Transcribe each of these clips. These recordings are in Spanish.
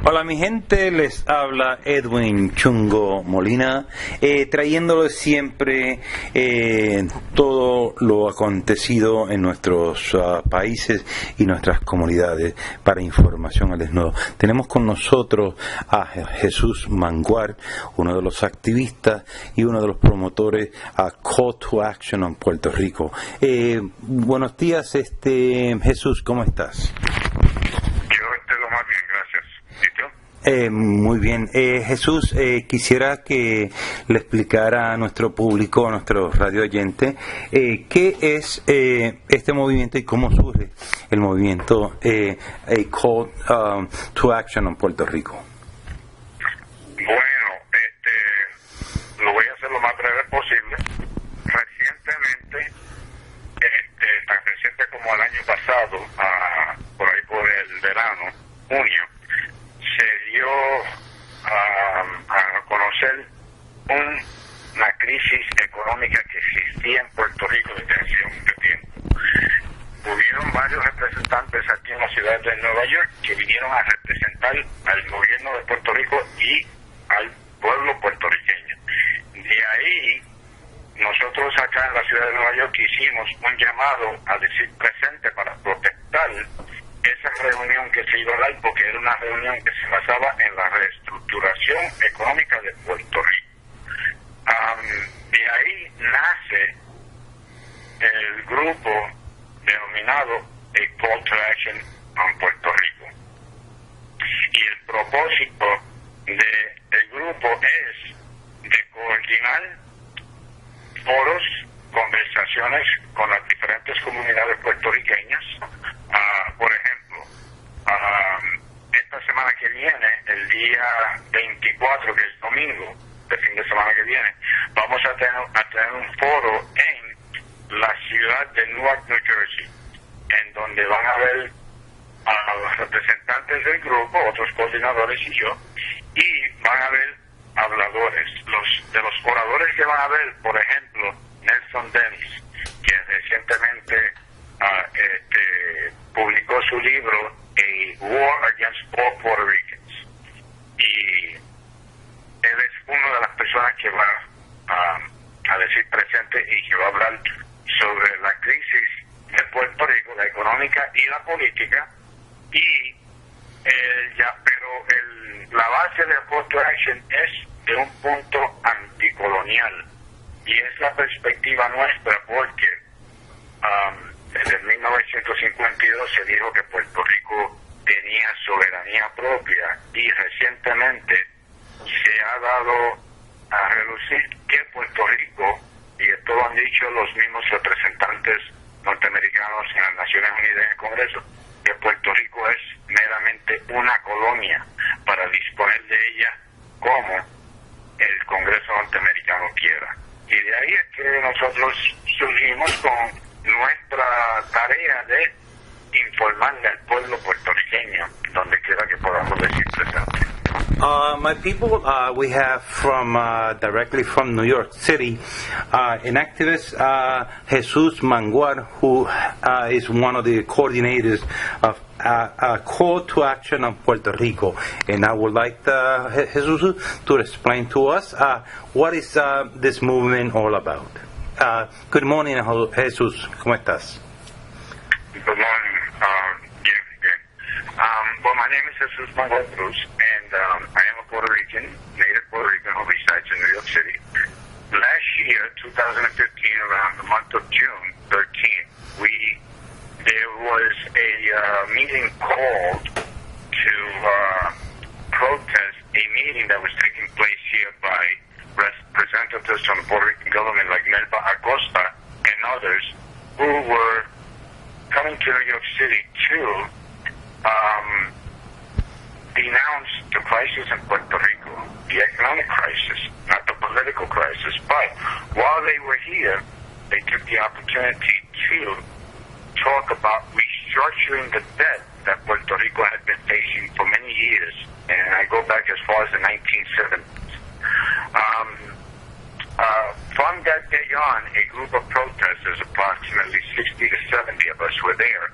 Hola mi gente, les habla Edwin Chungo Molina, trayéndoles siempre todo lo acontecido en nuestros países y nuestras comunidades para información al desnudo. Tenemos con nosotros a Jesús Mangual, uno de los activistas y uno de los promotores a Call to Action en Puerto Rico. Buenos días, Jesús, ¿cómo estás? Muy bien. Jesús, quisiera que le explicara a nuestro público, a nuestro radio oyente, qué es este movimiento y cómo surge el movimiento Call to Action en Puerto Rico. Bueno, lo voy a hacer lo más breve posible. Recientemente, tan reciente como el año pasado, por ahí por el verano, junio, se dio a conocer una crisis económica que existía en Puerto Rico desde hace mucho tiempo. Hubieron varios representantes aquí en la ciudad de Nueva York que vinieron a representar al gobierno de Puerto Rico y al pueblo puertorriqueño. De ahí, nosotros acá en la ciudad de Nueva York hicimos un llamado a decir presente para protestar esa reunión que se iba a dar, porque era una reunión que se basaba en la reestructuración económica de Puerto Rico. De ahí nace el grupo denominado el Call to Action en Puerto Rico. Y el propósito del grupo es de coordinar foros, conversaciones con las diferentes comunidades puertorriqueñas. Por ejemplo, esta semana que viene, el día 24, que es domingo, el fin de semana que viene, vamos a tener un foro en la ciudad de Newark, New Jersey, en donde van a haber a los representantes del grupo, otros coordinadores y yo, y van a haber habladores. De los oradores que van a haber, por ejemplo, Nelson Dennis, que recientemente publicó su libro A War Against All Puerto Ricans, y él es una de las personas que va a decir presente y que va a hablar sobre la crisis de Puerto Rico, la económica y la política, y la base de Call to Action es de un punto anticolonial, y es la perspectiva nuestra porque desde 1952 se dijo que Puerto Rico tenía soberanía propia, y recientemente se ha dado a relucir que Puerto Rico, y esto lo han dicho los mismos representantes norteamericanos en las Naciones Unidas en el Congreso, que Puerto Rico es meramente una colonia para disponer de ella como el Congreso norteamericano quiera. Y de ahí es que nosotros surgimos con nuestra tarea de informarle al pueblo puertorriqueño donde quiera que podamos decir presente. My people, we have from directly from New York City, an activist, Jesús Mangual, who is one of the coordinators of Call to Action on Puerto Rico. And I would like Jesús to explain to us what is this movement all about. Good morning, Jesús. ¿Cómo estás? Good morning. Well, my name is Jesus Mangual, and I am a Puerto Rican, native Puerto Rican who resides in New York City. Last year, 2015, around the month of June 13th, there was a meeting called to protest a meeting that was taking place here by representatives from the Puerto Rican government like Melba Acosta and others who were coming to New York City to denounce the crisis in Puerto Rico, the economic crisis, not the political crisis. But while they were here, they took the opportunity to talk about restructuring the debt that Puerto Rico had been facing for many years, and I go back as far as the 1970s. From that day on, a group of protesters, approximately 60 to 70 of us were there,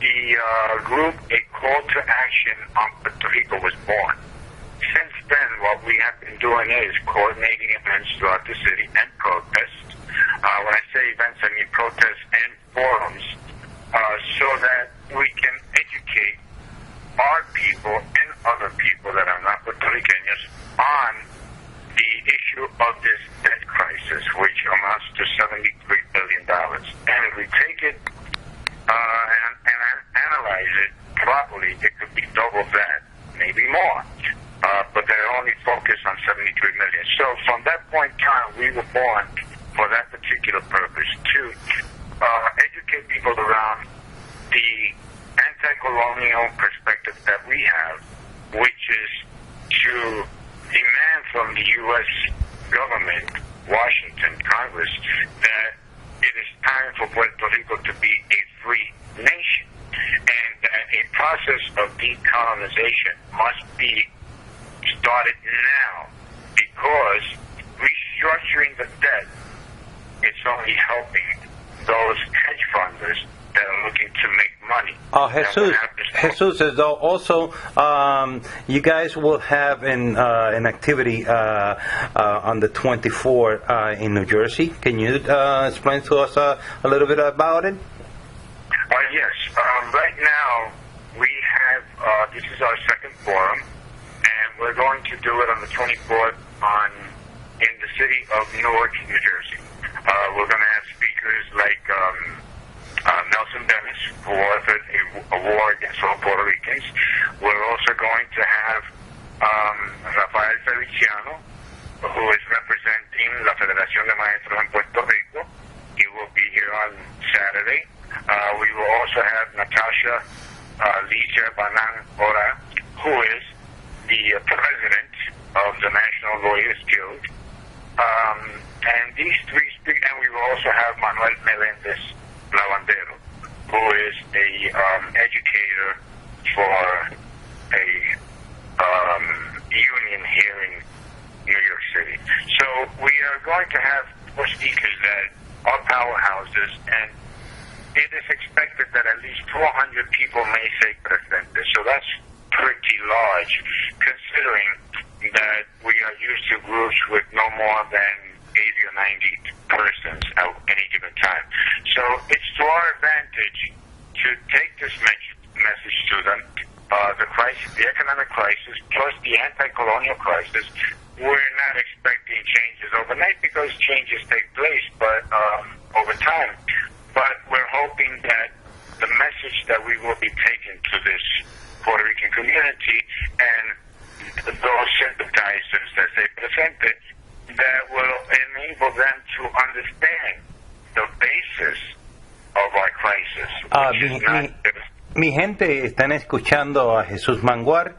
the group A Call to Action on Puerto Rico was born. Since then, what we have been doing is coordinating events throughout the city and protests. When I say events, I mean protests and forums, so that we can educate our people and other people that are not Puerto Ricans on the issue of this debt crisis, which amounts to $73 billion. And if we take it and analyze it properly, it could be double that, maybe more. But they're only focused on $73 million. So from that point on, we were born for that particular purpose, to educate people around the anti-colonial perspective that we have, which is to demand from the U.S. government, Washington, Congress, that it is time for Puerto Rico to be a free nation, and that a process of decolonization must be started now, because restructuring the debt is only helping those hedge funders that are looking to make money. Jesus, is also you guys will have an activity on the 24th in New Jersey. Can you explain to us a little bit about it? Yes. Right now, we have, this is our second forum, and we're going to do it on the 24th in the city of Newark, New Jersey. We're going to have speakers like Nelson Dennis, who authored a war against all Puerto Ricans. We're also going to have Rafael Feliciano, who is representing la Federación de Maestros en Puerto Rico. He will be here on Saturday. We will also have Natasha Licia Banan Ora, who is the president of the National Lawyers Guild. And these three speakers, and we will also have Manuel Melendez Lavandero, who is a educator for a union here in New York City. So we are going to have four speakers that are powerhouses, and it is expected that at least 400 people may say presente. So that's pretty large, considering that we are used to groups with no more than 80 or 90 persons at any given time. So it's to our advantage to take this message to them. The crisis, the economic crisis, plus the anti-colonial crisis. We're not expecting changes overnight, because changes take place, but over time. But we're hoping that the message that we will be taking to this Puerto Rican community and those sympathizers that say presente, that will enable them to understand the basis of our crisis. Mi gente, están escuchando a Jesús Mangual,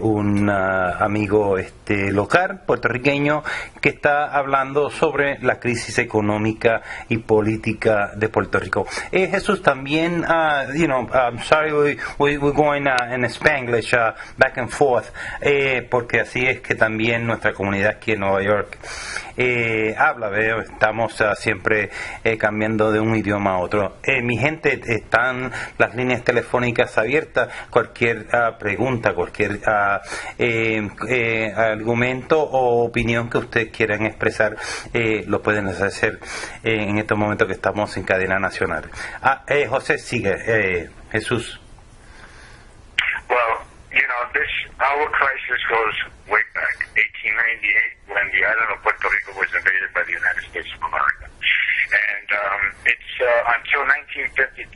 un amigo local puertorriqueño que está hablando sobre la crisis económica y política de Puerto Rico. Jesús, también, I'm sorry we're going in Spanglish back and forth, porque así es que también nuestra comunidad aquí en Nueva York habla, ¿veo? Estamos siempre cambiando de un idioma a otro. Mi gente, están las líneas telefónicas abiertas. Cualquier pregunta, cualquier argumento o opinión que ustedes quieran expresar, lo pueden hacer en estos momentos que estamos en cadena nacional. José, sigue. Jesús. Well, our crisis goes way back, 1898, when the island of Puerto Rico was invaded by the United States of America. And it's until 1952,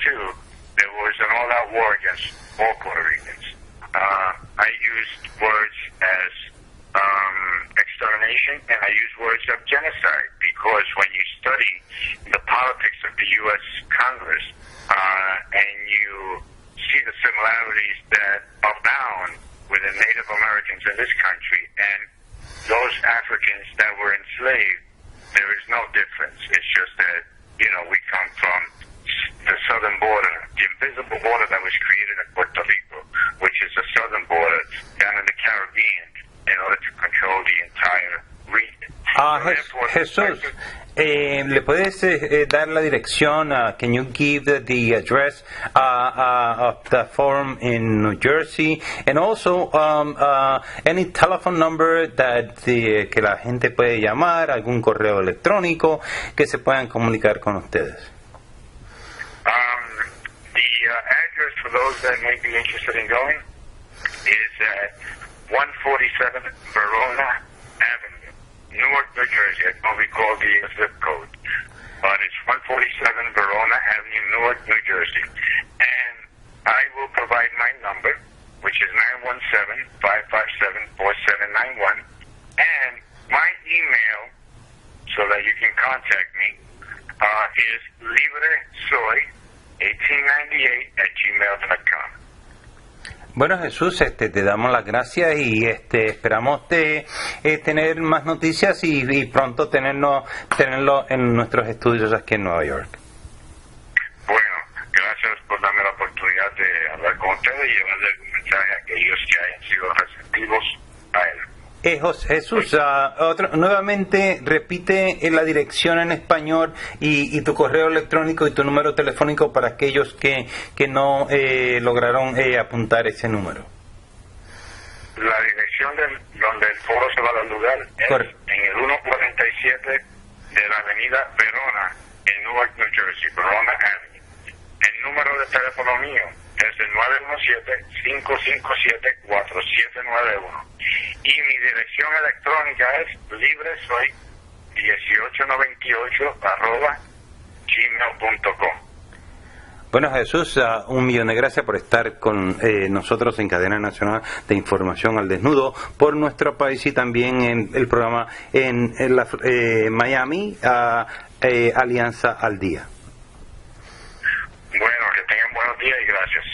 there was an all-out war against all Puerto Ricans. I used words as extermination, and I used words of genocide, because when you study the politics of the U.S. Congress, and you see the similarities that abound with the Native Americans in this country and those Africans that were enslaved, there is no difference. It's just that, we come from the southern border, the invisible border that was created in Puerto Rico, which is the southern border down in the Caribbean, in order to control the entire region. Jesús, ¿Le puedes dar la dirección? Can you give the address of the forum in New Jersey? And also any telephone number que la gente puede llamar, algún correo electrónico que se puedan comunicar con ustedes. The address for those that may be interested in going is at 147 Verona Avenue, Newark, New Jersey. I don't recall the zip code, but it's 147 Verona Avenue, Newark, New Jersey. And I will provide my number, which is 917-557-4791, and my email, so that you can contact me, is libresoy1898@gmail.com. Bueno, Jesús, te damos las gracias y esperamos tener más noticias y pronto tenerlo en nuestros estudios aquí en Nueva York. Bueno, gracias por darme la oportunidad de hablar con ustedes y llevarle un mensaje a aquellos que hayan sido receptivos a él. Jesús, nuevamente repite la dirección en español y tu correo electrónico y tu número telefónico para aquellos que no lograron apuntar ese número. La dirección donde el foro se va a dar lugar es en el 147 de la avenida Verona, en Newark, New Jersey, Verona Avenue. El número de teléfono mío es el 917-557-4791. Y mi dirección electrónica es libresoy1898@gmail.com. Bueno, Jesús, 1.000.000 de gracias por estar con nosotros en Cadena Nacional de Información al Desnudo por nuestro país y también en el programa en Miami, Alianza al Día. Bueno, que tengan buenos días y gracias.